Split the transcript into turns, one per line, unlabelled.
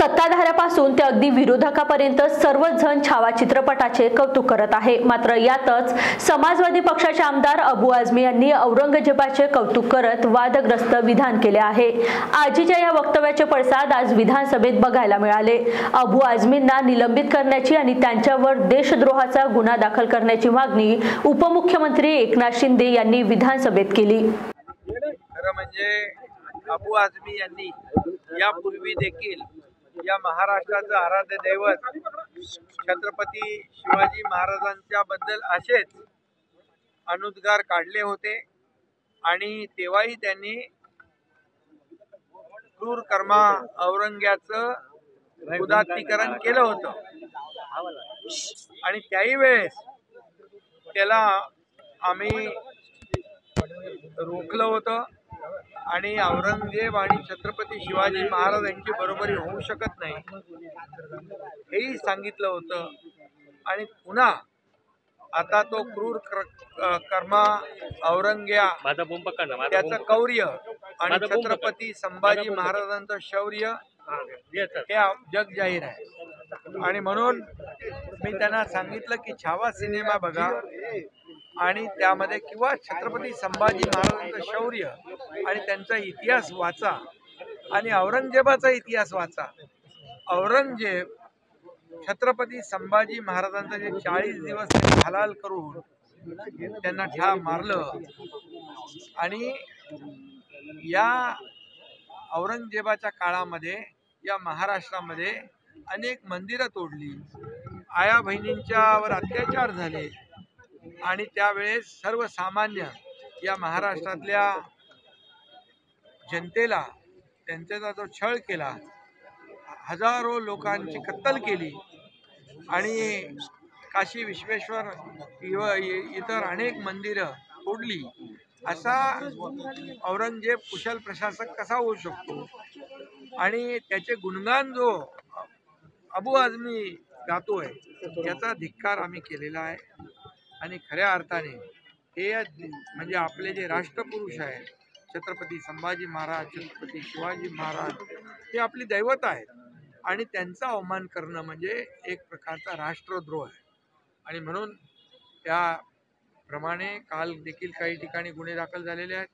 सत्ताधाऱ्यापासून ते अगदी विरोधकापर्यंत सर्वच जण छावा चित्रपटाचे कौतुक करत आहे। मात्र यातच समाजवादी पक्षाचे आमदार अबू आझमी यांनी औरंगजेबाचे कौतुक करत वादग्रस्त विधान केले आहे। आजीच्या या वक्तव्याचे पडसाद आज विधानसभेत बघायला मिळाले। अबू आझमींना निलंबित करण्याची आणि त्यांच्यावर देशद्रोहाचा गुन्हा दाखल करण्याची मागणी उपमुख्यमंत्री एकनाथ शिंदे यांनी विधानसभेत केली।
खरं म्हणजे अबू आझमी यांनी यापूर्वी देखील या महाराष्ट्राचं आराध्य दैवत छत्रपती शिवाजी महाराजांच्या बद्दल असेच अनुद्गार काढले होते आणि तेव्हाही त्यांनी क्रूर कर्मा औरंग्याचं उदात्तीकरण केलं होतं आणि त्याही वेळेस त्याला आम्ही रोखलं होतं आणि औरंगजेब आणि छत्रपती शिवाजी महाराज यांची बरोबरी होऊ शकत नाही हेही सांगितलं होतं। आणि पुन्हा आता तो क्रूर कर्मा औरंग्या त्याचं कौर्य आणि छत्रपती संभाजी महाराजांचं शौर्य हे जग जाहीर आहे। आणि म्हणून मी त्यांना सांगितलं की छावा सिनेमा बघा आणि त्यामध्ये किंवा छत्रपती संभाजी महाराजांचं शौर्य आणि त्यांचा इतिहास वाचा आणि औरंगजेबाचा इतिहास वाचा। औरंगजेब छत्रपती संभाजी महाराजांचा जे 40 दिवस हलाल करून त्यांना ठार मारलं आणि या औरंगजेबाच्या काळामध्ये या महाराष्ट्रामध्ये अनेक मंदिरं तोडली, आया बहिणींच्यावर अत्याचार झाले आणि त्यावेळेस सर्वसामान्य या महाराष्ट्रातल्या जनतेला त्यांचा जो छळ केला, हजारो लोकांची कत्तल केली आणि काशी विश्वेश्वर इतर अनेक मंदिरं तोडली, असा औरंगजेब कुशल प्रशासक कसा होऊ शकतो? आणि त्याचे गुणगान जो अबू आझमी गातोय त्याचा धिक्कार आम्ही केलेला आहे। आणि खऱ्या अर्थाने हे म्हणजे आपले जे राष्ट्रपुरुष आहेत छत्रपती संभाजी महाराज, छत्रपती शिवाजी महाराज हे आपली दैवत आहेत आणि त्यांचा अवमान करणं म्हणजे एक प्रकारचा राष्ट्रद्रोह आहे। आणि म्हणून त्याप्रमाणे काल देखील काही ठिकाणी गुन्हे दाखल झालेले आहेत।